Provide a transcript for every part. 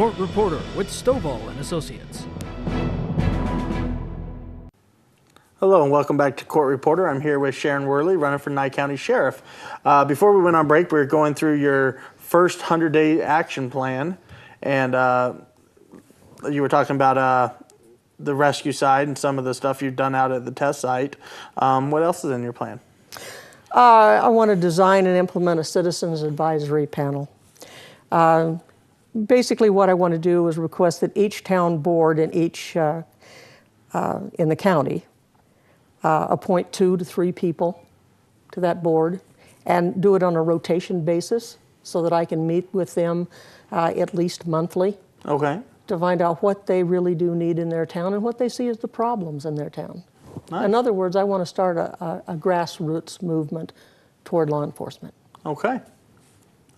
Court Reporter with Stovall and Associates. Hello and welcome back to Court Reporter. I'm here with Sharon Wehrly, running for Nye County Sheriff. Before we went on break, we were going through your first 100-day action plan, and you were talking about the rescue side and some of the stuff you've done out at the test site. What else is in your plan? I want to design and implement a citizens advisory panel. Basically what I want to do is request that each town board in each in the county appoint 2 to 3 people to that board and do it on a rotation basis so that I can meet with them at least monthly. Okay. To find out what they really do need in their town and what they see as the problems in their town. Nice. In other words, I want to start a grassroots movement toward law enforcement. Okay.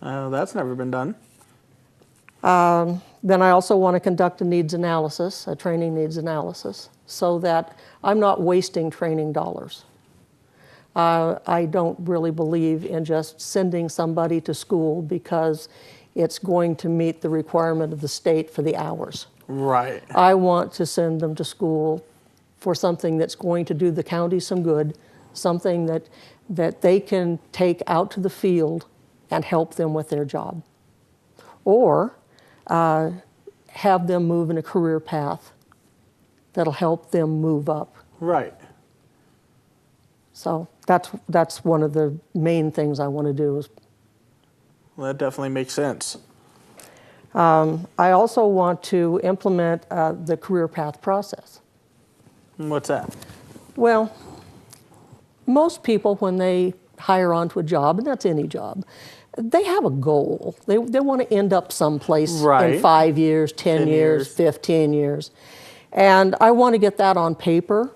That's never been done. Then I also want to conduct a needs analysis, a training needs analysis, so that I'm not wasting training dollars. I don't really believe in just sending somebody to school because it's going to meet the requirement of the state for the hours. Right. I want to send them to school for something that's going to do the county some good, something that they can take out to the field and help them with their job. Or have them move in a career path that'll help them move up. Right. So that's one of the main things I want to do. Well, that definitely makes sense. I also want to implement the career path process. What's that? Well, most people when they hire onto a job, and that's any job, they have a goal. They want to end up someplace Right. in 5 years, 10 years, 15 years. And I want to get that on paper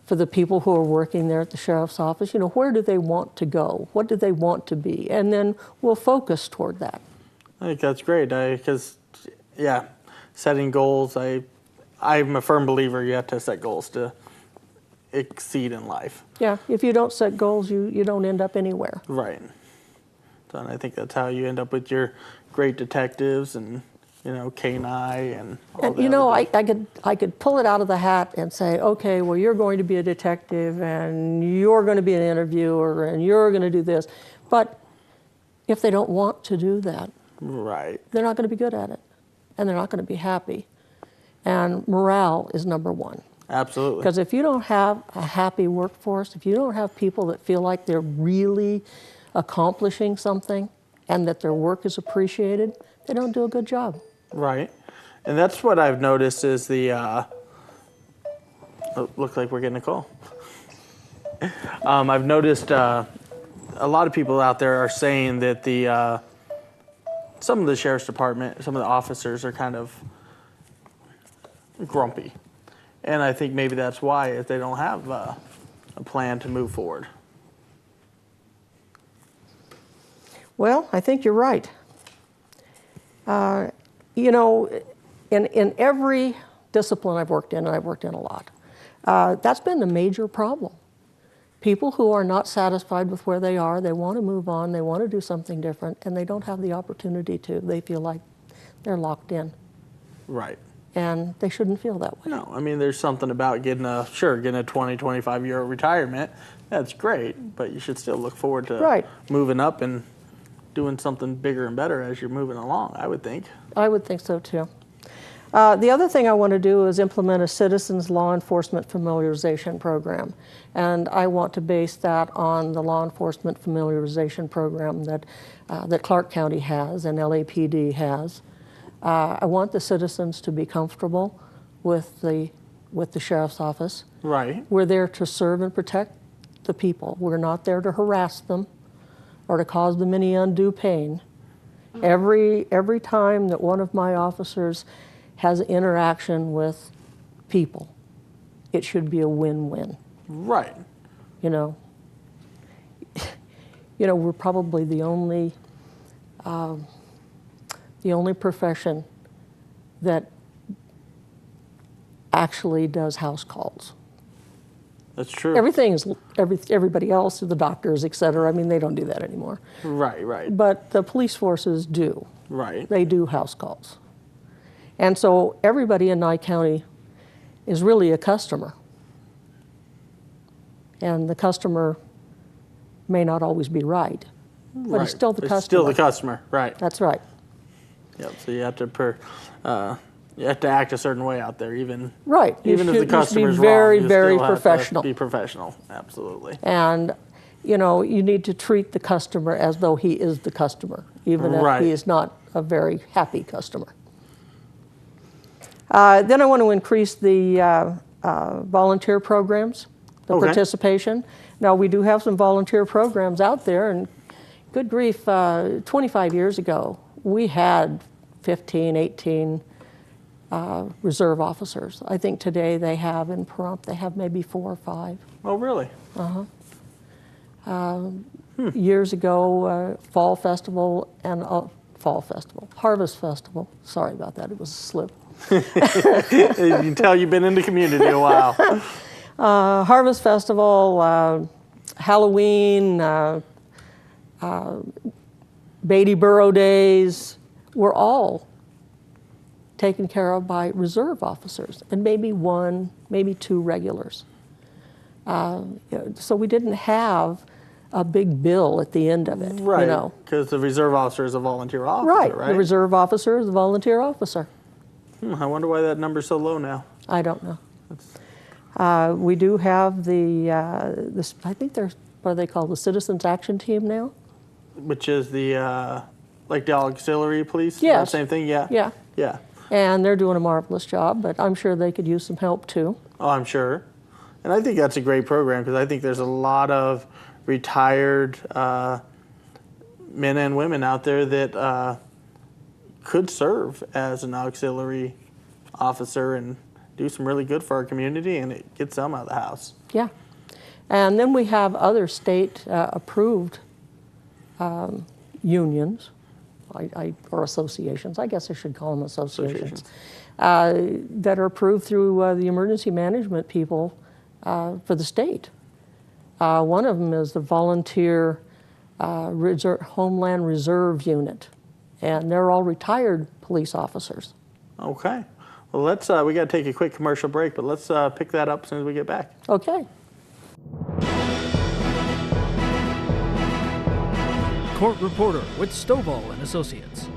for the people who are working there at the sheriff's office. You know, where do they want to go? What do they want to be? And then we'll focus toward that. I think that's great because, yeah, setting goals, I'm a firm believer you have to set goals to exceed in life. Yeah, if you don't set goals, you don't end up anywhere. Right. So, and I think that's how you end up with your great detectives and, K-9 and all And that. you know, I could pull it out of the hat and say, okay, well, you're going to be a detective and you're going to be an interviewer and you're going to do this. But if they don't want to do that, right, they're not going to be good at it and they're not going to be happy. And morale is number one. Absolutely. Because if you don't have a happy workforce, if you don't have people that feel like they're really accomplishing something and that their work is appreciated, they don't do a good job. Right. And that's what I've noticed is oh, look like we're getting a call. I've noticed a lot of people out there are saying that some of the sheriff's department, some of the officers are kind of grumpy. And I think maybe that's why, if they don't have a plan to move forward. Well, I think you're right. You know, in every discipline I've worked in, and I've worked in a lot, that's been the major problem. People who are not satisfied with where they are, they want to move on, they want to do something different, and they don't have the opportunity to. They feel like they're locked in. Right. And they shouldn't feel that way. No, I mean, there's something about getting a 20, 25-year retirement. That's great, but you should still look forward to moving up and doing something bigger and better as you're moving along, I would think. I would think so, too. The other thing I want to do is implement a citizens law enforcement familiarization program. And I want to base that on the law enforcement familiarization program that Clark County has and LAPD has. I want the citizens to be comfortable with the sheriff's office. Right. We're there to serve and protect the people. We're not there to harass them or to cause them any undue pain. Every time that one of my officers has interaction with people, it should be a win-win. Right. You know, we're probably the only profession that actually does house calls. That's true. Everybody else, the doctors, et cetera, I mean, they don't do that anymore. Right, right. But the police forces do. Right. They do house calls. And so everybody in Nye County is really a customer. And the customer may not always be right, but it's still the customer. It's still the customer, right. That's right. Yep, so you have to act a certain way out there, even Right. Even if the customer's wrong, very, you very still have professional. to be professional, absolutely. And, you know, you need to treat the customer as though he is the customer, even if he is not a very happy customer. Then I want to increase the volunteer programs, the participation. Now, we do have some volunteer programs out there, and good grief, 25 years ago, we had 15, 18 reserve officers. I think today they have in Pahrump, they have maybe 4 or 5. Oh, really? Years ago, Fall Festival and Harvest Festival. Sorry about that, it was a slip. You can tell you've been in the community a while. Harvest Festival, Halloween, Beatty Burrow Days were all taken care of by reserve officers, and maybe 1, maybe 2 regulars. So we didn't have a big bill at the end of it. Right, you know. because the reserve officer is a volunteer officer, right? The reserve officer is a volunteer officer. I wonder why that number's so low now. I don't know. We do have this, I think they're, what are they called, the Citizens Action Team now? Which is the, like the auxiliary police? Yes. Same thing, yeah? Yeah. Yeah. And they're doing a marvelous job, but I'm sure they could use some help too. Oh, I'm sure. And I think that's a great program because I think there's a lot of retired men and women out there that could serve as an auxiliary officer and do some really good for our community, and it gets them out of the house. Yeah. And then we have other state approved unions or associations, I guess I should call them associations, that are approved through the emergency management people for the state. One of them is the Volunteer Homeland Reserve Unit, and they're all retired police officers. Okay. Well, let's, we got to take a quick commercial break, but let's pick that up as soon as we get back. Okay. Court Reporter with Stovall and Associates.